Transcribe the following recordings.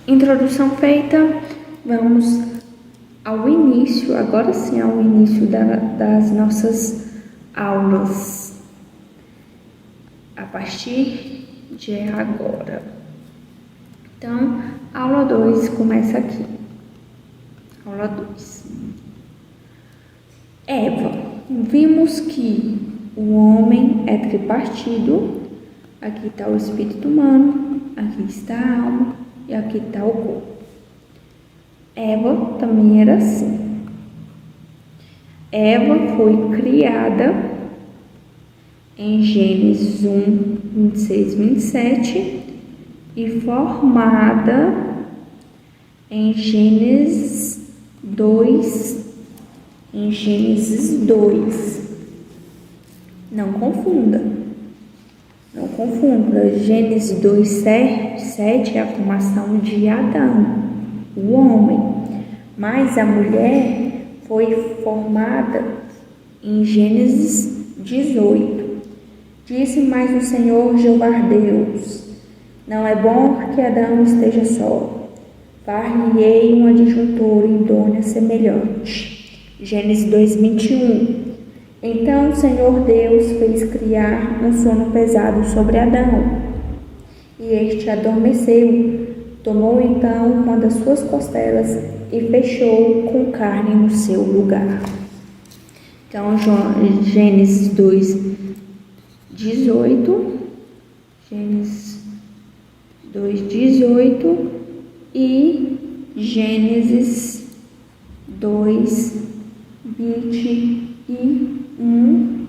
Introdução feita, vamos ao início, agora sim, ao início das nossas aulas, a partir de agora. Então, aula 2 começa aqui. Aula 2. Eva, vimos que o homem é tripartido, aqui está o espírito humano, aqui está a alma e aqui está o corpo. Eva também era assim. Eva foi criada em Gênesis 1, 26, 27 e formada em Gênesis 2. Em Gênesis 2. Não confunda. Não confunda. Gênesis 2, 7 é a formação de Adão, o homem. Mas a mulher foi formada em Gênesis 18. Disse mais o Senhor Jeová Deus: não é bom que Adão esteja só. Far-lhe-ei uma adjuntora idônea semelhante. Gênesis 2, 21. Então o Senhor Deus fez criar um sono pesado sobre Adão, e este adormeceu. Tomou então uma das suas costelas e fechou com carne no seu lugar. Então, Gênesis 2, 18. Gênesis 2, 18 e Gênesis 2, 21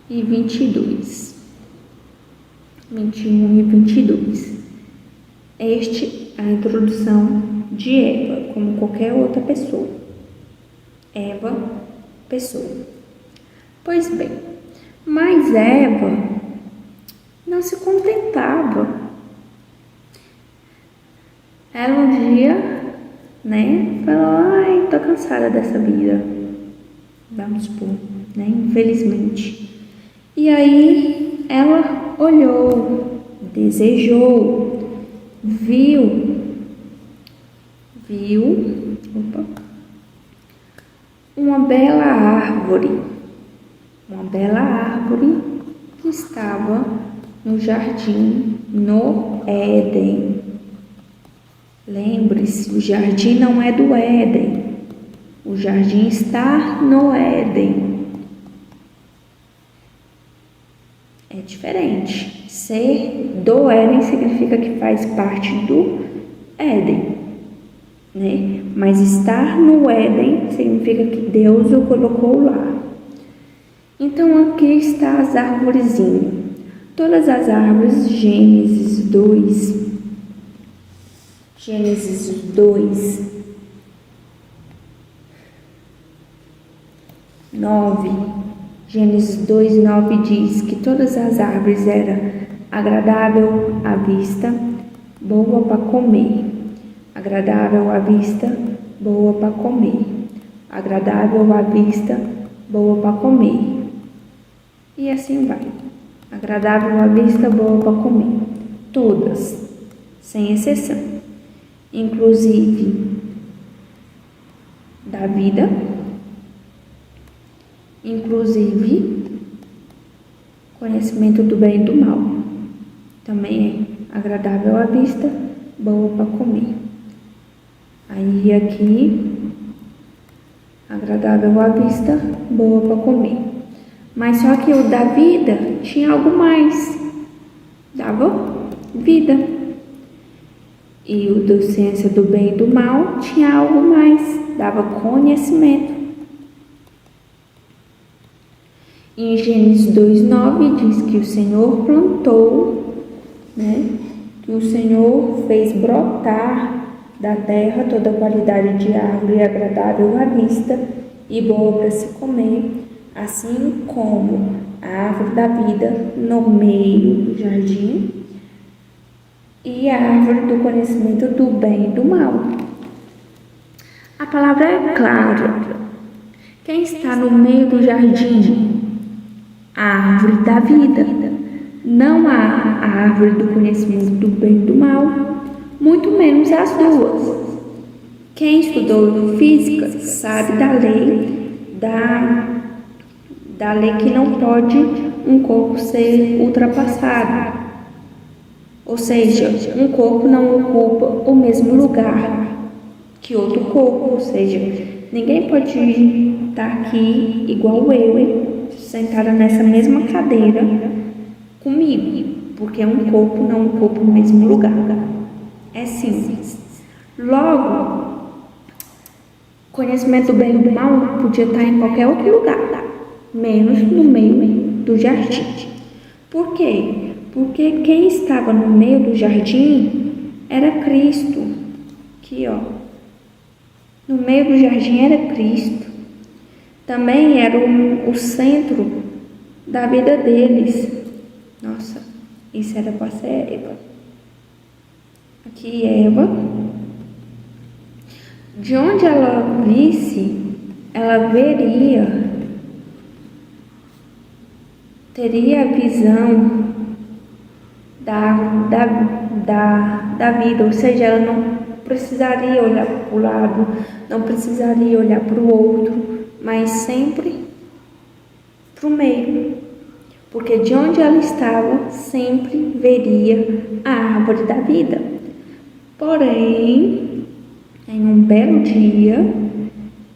e 22. 21 e 22. Este é a introdução de Eva, como qualquer outra pessoa. Eva, pessoa. Pois bem, mas Eva não se contentava. Ela um dia, falou: ai, tô cansada dessa vida. Vamos supor, infelizmente. E aí ela olhou, desejou, viu uma bela árvore que estava no jardim, no Éden. Lembre-se, o jardim não é do Éden, o jardim está no Éden. É diferente. Ser do Éden significa que faz parte do Éden, Mas estar no Éden significa que Deus o colocou lá. Então aqui está as árvorezinhas. Todas as árvores, Gênesis 2, 9. Gênesis 2, 9 diz que todas as árvores eram agradável à vista, boa para comer. Agradável à vista, boa para comer. Agradável à vista, boa para comer. E assim vai. Agradável à vista, boa para comer. Todas, sem exceção. Inclusive da vida, inclusive conhecimento do bem e do mal. Também é agradável à vista, boa para comer. Aí aqui, agradável à vista, boa para comer. Mas só que o da vida tinha algo mais, dava vida. E o da ciência do bem e do mal tinha algo mais, dava conhecimento. Em Gênesis 2:9 diz que o Senhor plantou, que o Senhor fez brotar da terra toda qualidade de árvore agradável à vista e boa para se comer, assim como a árvore da vida no meio do jardim e a árvore do conhecimento do bem e do mal. A palavra é clara. Quem está no meio do jardim? A árvore da vida. Não a árvore do conhecimento do bem e do mal, muito menos as duas. Quem estudou física sabe da lei que não pode um corpo ser ultrapassado. Ou seja, um corpo não ocupa o mesmo lugar que outro corpo. Ou seja, ninguém pode estar aqui igual eu, sentada nessa mesma cadeira comigo, porque um corpo não ocupa o mesmo lugar. É simples. Logo, conhecimento do bem e do mal podia estar em qualquer outro lugar, menos no meio do jardim. Por quê? Porque quem estava no meio do jardim era Cristo. Aqui, ó. No meio do jardim era Cristo. Também era o centro da vida deles. Nossa, isso era para ser Eva. Aqui Eva. De onde ela visse, ela teria a visão da vida, ou seja, ela não precisaria olhar para o lado, não precisaria olhar para o outro, mas sempre para o meio, porque de onde ela estava, sempre veria a árvore da vida. Porém, em um belo dia,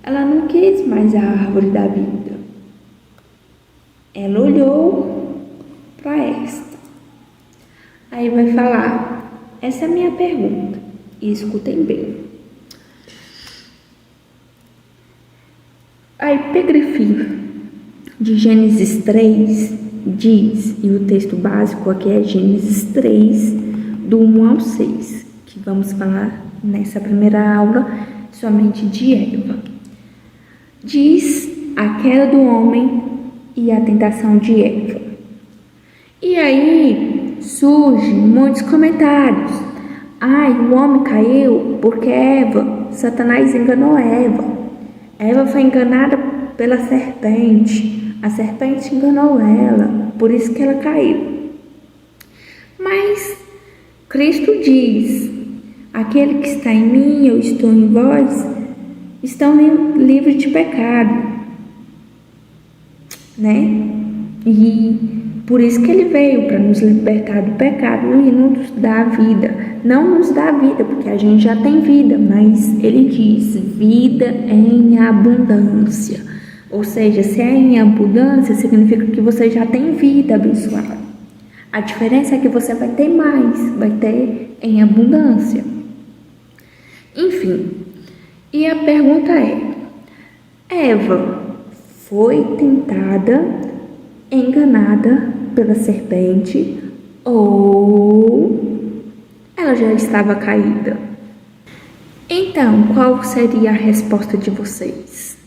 ela não quis mais a árvore da vida. Ela olhou para esta. Aí vai falar, essa é a minha pergunta, e escutem bem. A epigrafia de Gênesis 3 diz, e o texto básico aqui é Gênesis 3, do 1 ao 6, que vamos falar nessa primeira aula somente de Eva. Diz a queda do homem e a tentação de Eva. E aí surgem muitos comentários. O homem caiu porque Satanás enganou Eva. Eva foi enganada pela serpente. A serpente enganou ela, por isso que ela caiu. Mas Cristo diz, aquele que está em mim, eu estou em vós, estão livres de pecado, né? E por isso que ele veio, para nos libertar do pecado e nos dar a vida. Não nos dá a vida, porque a gente já tem vida, mas ele diz vida em abundância. Ou seja, se é em abundância, significa que você já tem vida abençoada. A diferença é que você vai ter mais, vai ter em abundância. Enfim, e a pergunta é, Eva foi tentada, enganada pela serpente ou ela já estava caída? Então, qual seria a resposta de vocês?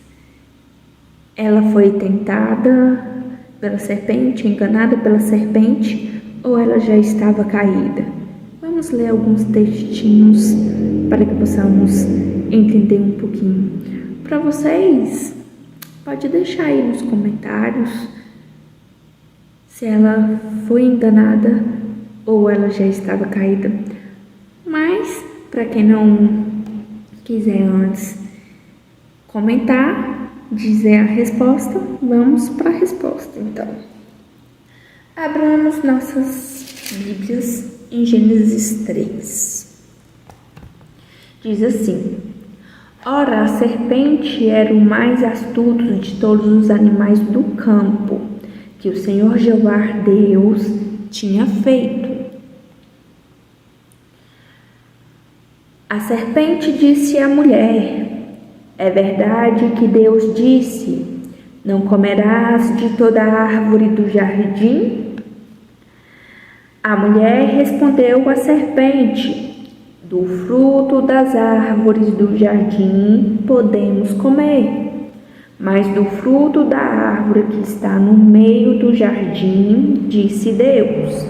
Ela foi tentada pela serpente, enganada pela serpente, ou ela já estava caída? Vamos ler alguns textinhos para que possamos entender um pouquinho. Para vocês, pode deixar aí nos comentários se ela foi enganada ou ela já estava caída. Mas, para quem não quiser antes comentar, dizer a resposta, vamos para a resposta, então. Abramos nossas Bíblias em Gênesis 3. Diz assim, ora, a serpente era o mais astuto de todos os animais do campo, que o Senhor Jeová Deus tinha feito. A serpente disse à mulher, é verdade que Deus disse, não comerás de toda a árvore do jardim? A mulher respondeu à serpente, do fruto das árvores do jardim podemos comer, mas do fruto da árvore que está no meio do jardim, disse Deus,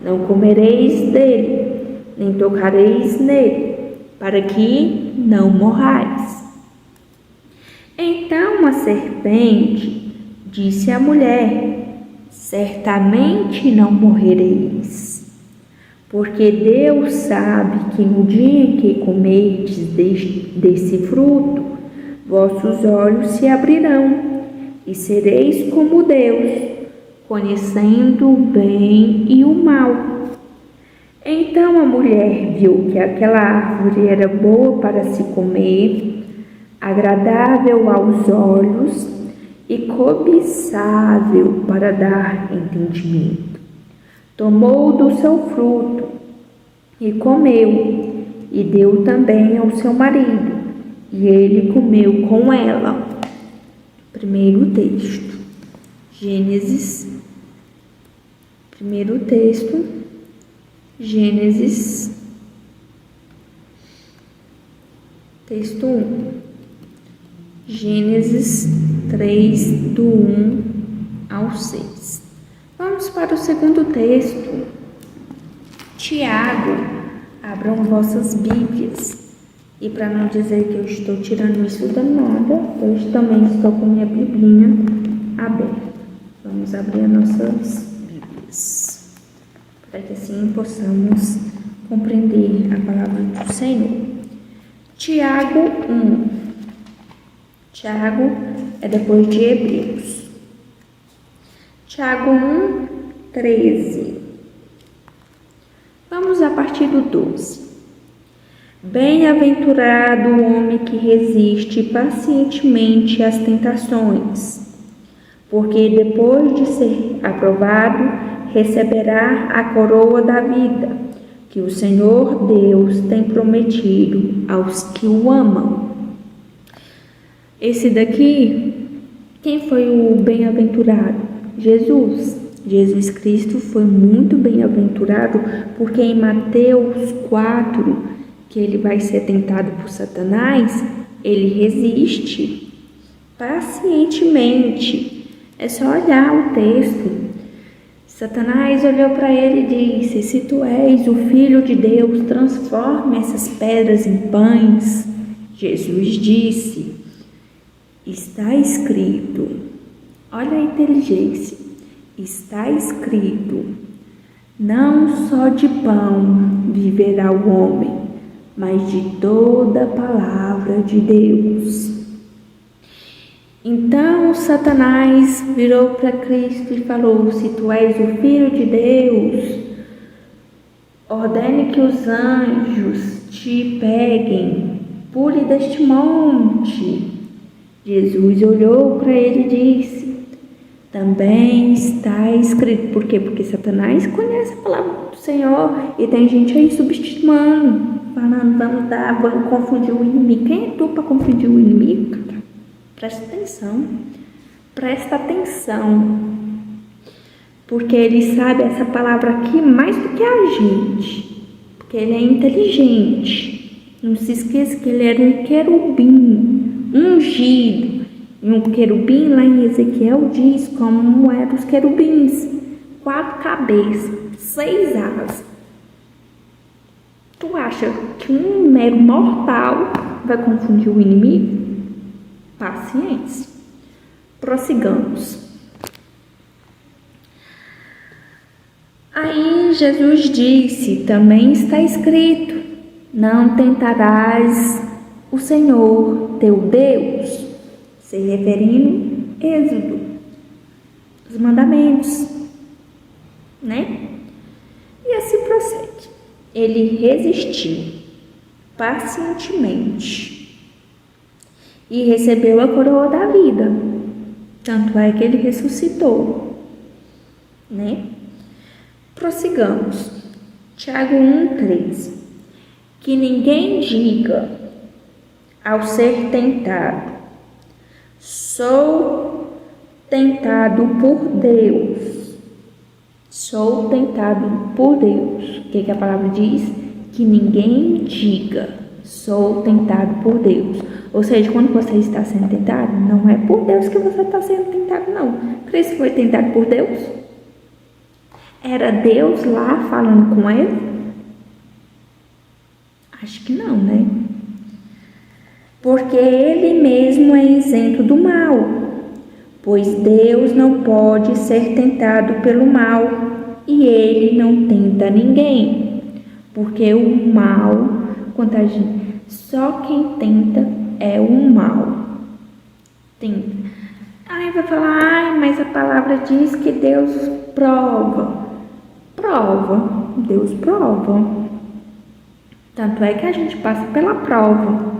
não comereis dele, nem tocareis nele, para que não morrais. Então a serpente disse à mulher, certamente não morrereis, Porque Deus sabe que no dia em que comerdes desse fruto, vossos olhos se abrirão e sereis como Deus, conhecendo o bem e o mal. Então a mulher viu que aquela árvore era boa para se comer, agradável aos olhos e cobiçável para dar entendimento. Tomou do seu fruto e comeu, e deu também ao seu marido, e ele comeu com ela. Primeiro texto, Gênesis. Primeiro texto, Gênesis. Texto 1. Gênesis 3, do 1 ao 6. Vamos para o segundo texto. Tiago, abram vossas Bíblias. E para não dizer que eu estou tirando isso da nada, eu também estou com minha Biblinha aberta. Vamos abrir as nossas Bíblias, para que assim possamos compreender a palavra do Senhor. Tiago 1. Tiago é depois de Hebreus. Tiago 1, 13. Vamos a partir do 12. Bem-aventurado o homem que resiste pacientemente às tentações, porque depois de ser aprovado, receberá a coroa da vida, que o Senhor Deus tem prometido aos que o amam. Esse daqui, quem foi o bem-aventurado? Jesus. Jesus Cristo foi muito bem-aventurado, porque em Mateus 4, que ele vai ser tentado por Satanás, ele resiste pacientemente. É só olhar o texto. Satanás olhou para ele e disse: se tu és o Filho de Deus, transforma essas pedras em pães. Jesus disse: está escrito. Olha a inteligência. Está escrito: não só de pão viverá o homem, mas de toda a palavra de Deus. Então Satanás virou para Cristo e falou: se tu és o Filho de Deus, ordene que os anjos te peguem, pule deste monte. Jesus olhou para ele e disse: também está escrito. Por quê? Porque Satanás conhece a palavra do Senhor e tem gente aí subestimando, falando: vamos confundir o inimigo. Quem é tu para confundir o inimigo, cara? Presta atenção, presta atenção, porque ele sabe essa palavra aqui mais do que a gente, porque ele é inteligente. Não se esqueça que ele era um querubim ungido, e um querubim lá em Ezequiel diz como eram os querubins: 4 cabeças, 6 asas. Tu acha que um mero mortal vai confundir o inimigo? Paciência. Prossigamos. Aí Jesus disse: também está escrito: não tentarás o Senhor teu Deus, se referindo Êxodo, os mandamentos, né? E assim procede. Ele resistiu pacientemente e recebeu a coroa da vida. Tanto é que ele ressuscitou, né? Prossigamos. Tiago 1,13. Que ninguém diga ao ser tentado: sou tentado por Deus. Sou tentado por Deus. O que a palavra diz? Que ninguém diga: sou tentado por Deus. Ou seja, quando você está sendo tentado, não é por Deus que você está sendo tentado, não. Cristo foi tentado por Deus? Era Deus lá falando com ele? Acho que não, né? Porque ele mesmo é isento do mal, pois Deus não pode ser tentado pelo mal, e ele não tenta ninguém. Porque o mal, só quem tenta é o mal. Tenta. Aí vai falar, mas a palavra diz que Deus prova. Prova, Deus prova. Tanto é que a gente passa pela prova.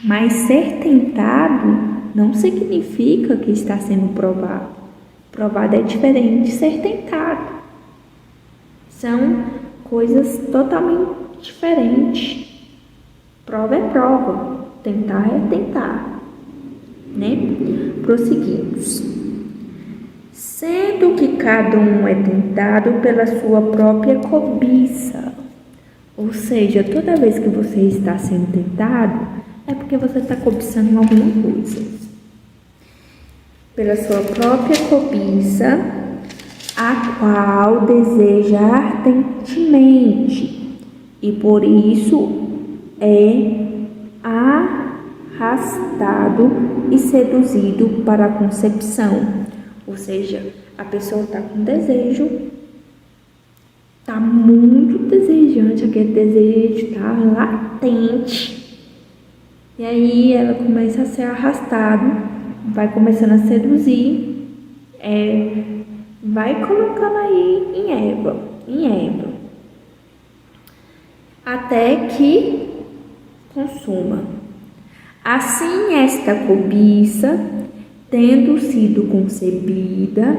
Mas ser tentado não significa que está sendo provado. Provado é diferente de ser tentado. São coisas totalmente diferentes. Prova é prova, tentar é tentar, né? Prosseguimos. Sendo que cada um é tentado pela sua própria cobiça. Ou seja, toda vez que você está sendo tentado, é porque você está cobiçando alguma coisa. Pela sua própria cobiça, a qual deseja ardentemente, e por isso é arrastado e seduzido para a concepção. Ou seja, a pessoa está com desejo, está muito desejante, aquele desejo está latente. E aí ela começa a ser arrastada, vai começando a seduzir, vai colocando aí em Eva, até que consuma. Assim esta cobiça, tendo sido concebida,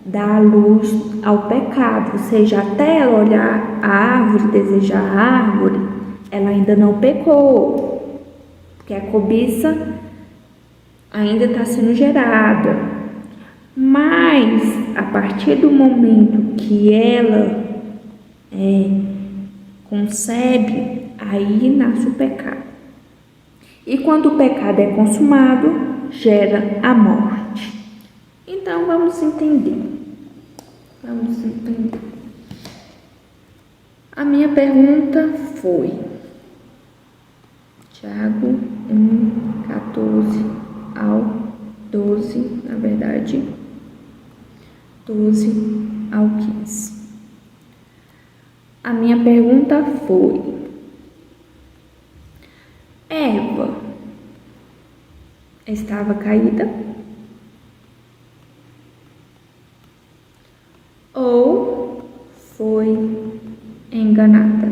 dá luz ao pecado, ou seja, até ela olhar a árvore, desejar a árvore, ela ainda não pecou. Porque a cobiça ainda está sendo gerada. Mas, a partir do momento que ela concebe, aí nasce o pecado. E quando o pecado é consumado, gera a morte. Então, vamos entender. A minha pergunta foi... Tiago 1, 14 ao 12, na verdade, 12 ao 15. A minha pergunta foi: Eva estava caída? Ou foi enganada?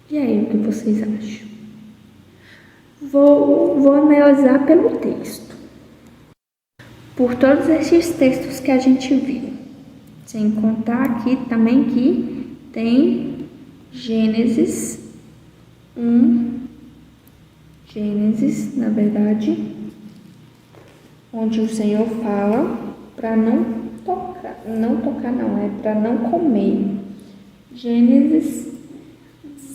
E aí, o que vocês acham? Vou analisar pelo texto. Por todos esses textos que a gente viu. Sem contar aqui também que tem Gênesis 1. Gênesis, na verdade, onde o Senhor fala para não tocar não, é para não comer. Gênesis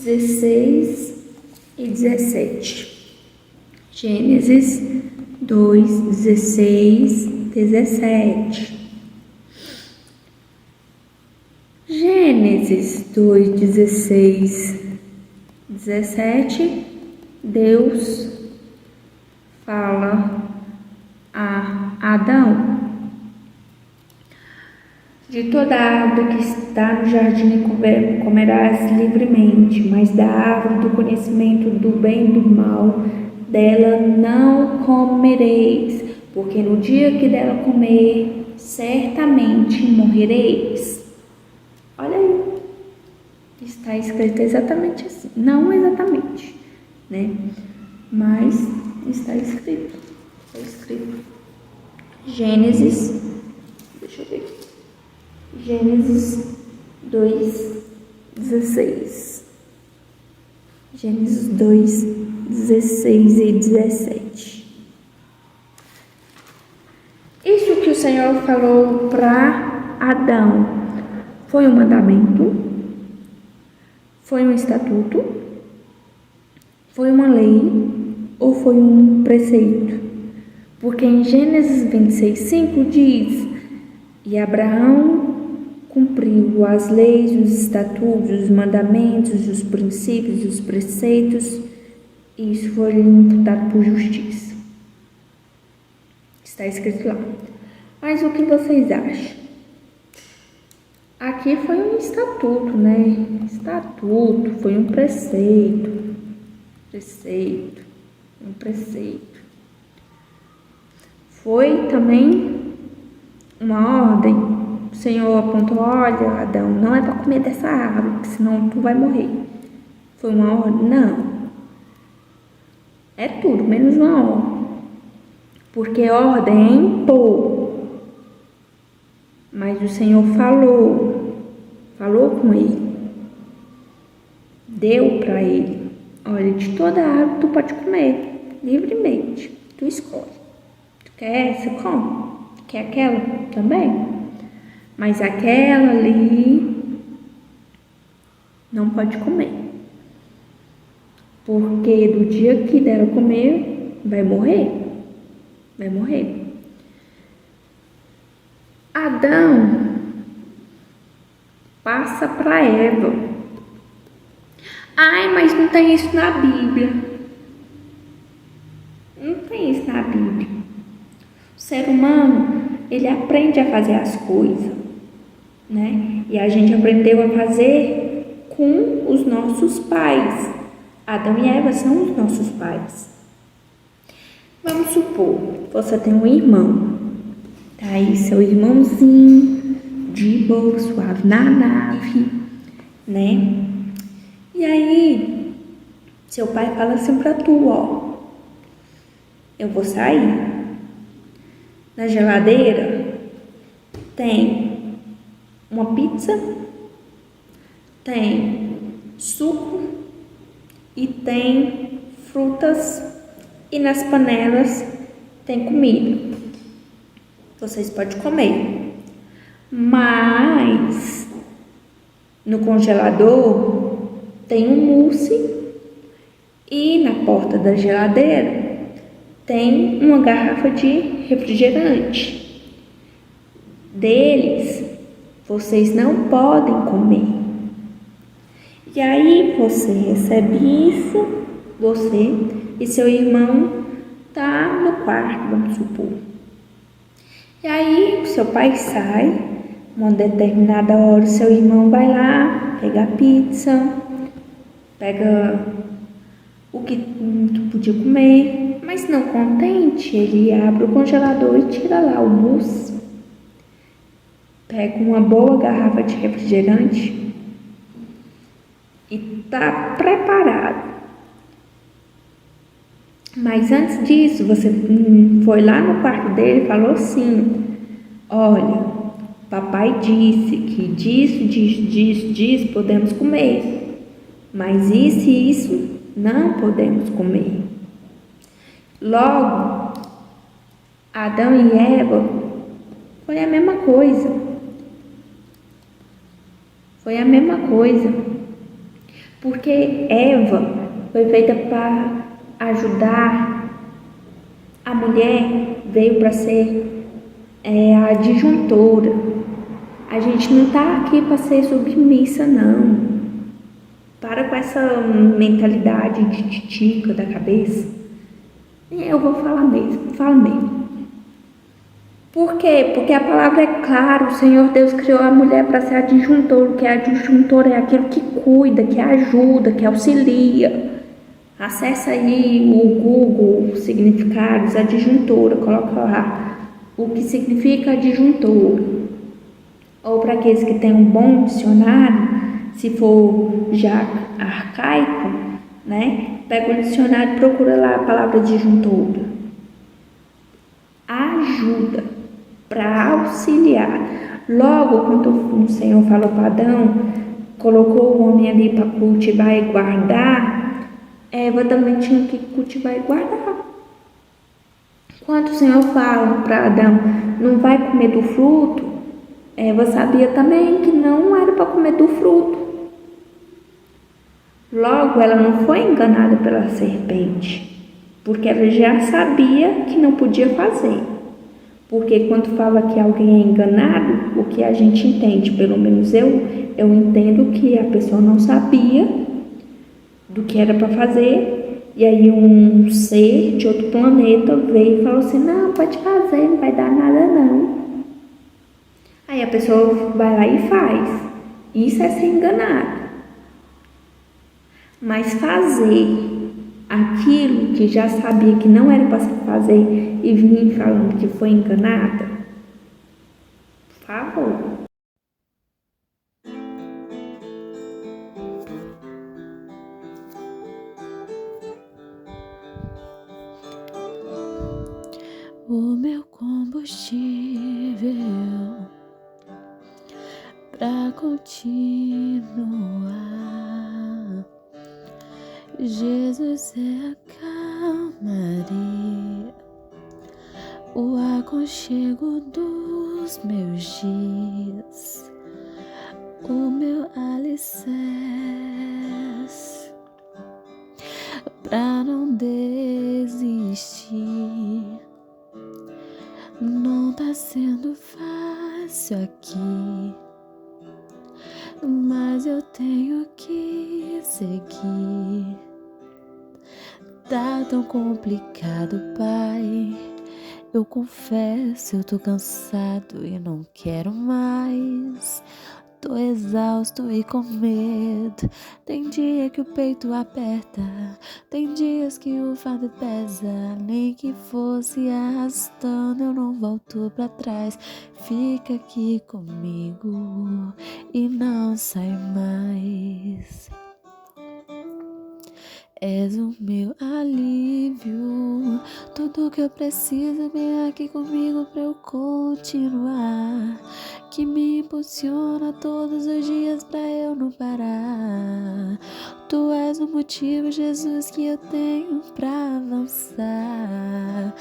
16 e 17. Gênesis 2, 16, 17. Gênesis 2, 16, 17. Deus fala a Adão: de toda a árvore que está no jardim comerás livremente, mas da árvore do conhecimento do bem e do mal, dela não comereis, porque no dia que dela comer, certamente morrereis. Olha aí, está escrito exatamente assim, não exatamente, né? Mas está escrito. Gênesis, deixa eu ver aqui. Gênesis 2, 16. Gênesis 2, 16 e 17. Isso que o Senhor falou para Adão foi um mandamento? Foi um estatuto? Foi uma lei? Ou foi um preceito? Porque em Gênesis 26, 5 diz: e Abraão cumpriu as leis, os estatutos, os mandamentos, os princípios, os preceitos, e isso foi lhe imputado por justiça. Está escrito lá. Mas o que vocês acham? Aqui Aqui foi um estatuto, né? Estatuto, foi um preceito. Um preceito. Foi também uma ordem. O Senhor apontou: olha, Adão, não é para comer dessa árvore, porque senão tu vai morrer. Foi uma ordem? Não. É tudo, menos uma ordem. Porque ordem é impor. Mas o Senhor falou com ele, deu para ele: olha, de toda árvore tu pode comer, livremente, tu escolhe. Tu quer essa? Come. Quer aquela? Também. Mas aquela ali não pode comer. Porque do dia que dela comer, vai morrer. Vai morrer. Adão passa para Eva: ai, mas não tem isso na Bíblia. Não tem isso na Bíblia. O ser humano, ele aprende a fazer as coisas, né? E a gente aprendeu a fazer com os nossos pais. Adão e Eva são os nossos pais. Vamos supor, você tem um irmão. Tá aí seu irmãozinho, de boa, suave na nave, né? E aí, seu pai fala assim pra tu: ó, eu vou sair. Na geladeira tem uma pizza, tem suco e tem frutas, e nas panelas tem comida. Vocês podem comer. Mas no congelador tem um mousse, e na porta da geladeira tem uma garrafa de refrigerante. Deles vocês não podem comer. E aí você recebe isso, você e seu irmão tá no quarto, vamos supor. E aí o seu pai sai, uma determinada hora o seu irmão vai lá, pega a pizza, pega o que tu podia comer, mas não contente, ele abre o congelador e tira lá o mousse, pega uma boa garrafa de refrigerante e tá preparado. Mas antes disso, você foi lá no quarto dele e falou assim: olha, papai disse que disso podemos comer, mas isso e isso não podemos comer. Logo, Adão e Eva foi a mesma coisa. Foi a mesma coisa. Porque Eva foi feita para ajudar. A mulher veio para ser a disjuntora. A gente não está aqui para ser submissa, não. Para com essa mentalidade de titica da cabeça. Eu vou falar mesmo, falo mesmo. Por quê? Porque a palavra é clara: o Senhor Deus criou a mulher para ser a disjuntora. O que é a disjuntora? É aquilo que cuida, que ajuda, que auxilia. Acessa aí o Google, significados, adjuntora, coloca lá o que significa adjuntora. Ou para aqueles que têm um bom dicionário, se for já arcaico, né? Pega o dicionário e procura lá a palavra disjuntora. Ajuda, para auxiliar. Logo, quando o Senhor falou para Adão, colocou o homem ali para cultivar e guardar, Eva também tinha que cultivar e guardar. Quando o Senhor fala para Adão: não vai comer do fruto, Eva sabia também que não era para comer do fruto. Logo, ela não foi enganada pela serpente, porque ela já sabia que não podia fazer. Porque quando fala que alguém é enganado, o que a gente entende, pelo menos eu entendo que a pessoa não sabia do que era para fazer, e aí um ser de outro planeta veio e falou assim: não, pode fazer, não vai dar nada não. Aí a pessoa vai lá e faz. Isso é ser enganado. Mas fazer aquilo que já sabia que não era para se fazer e vir falando que foi enganada, por favor. O meu combustível pra continuar, Jesus é a calmaria, o aconchego dos meus dias, o meu alicerce pra não desistir. Não tá sendo fácil aqui, mas eu tenho que seguir. Tá tão complicado, Pai. Eu confesso, eu tô cansado e não quero mais. Tô exausto e com medo. Tem dia que o peito aperta, tem dias que o fardo pesa. Nem que fosse arrastando, eu não volto pra trás. Fica aqui comigo e não sai mais. És o meu alívio, tudo que eu preciso vem aqui comigo pra eu continuar, que me impulsiona todos os dias pra eu não parar. Tu és o motivo, Jesus, que eu tenho pra avançar.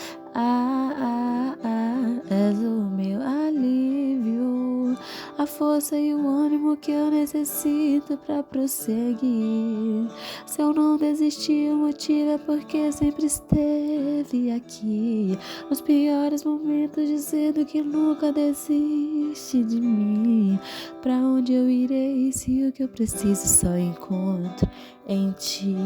És o meu alívio, a força e o ânimo que eu necessito pra prosseguir. Se eu não desisti, o motivo é porque sempre esteve aqui, nos piores momentos, dizendo que nunca desiste de mim. Pra onde eu irei se o que eu preciso só encontro em ti?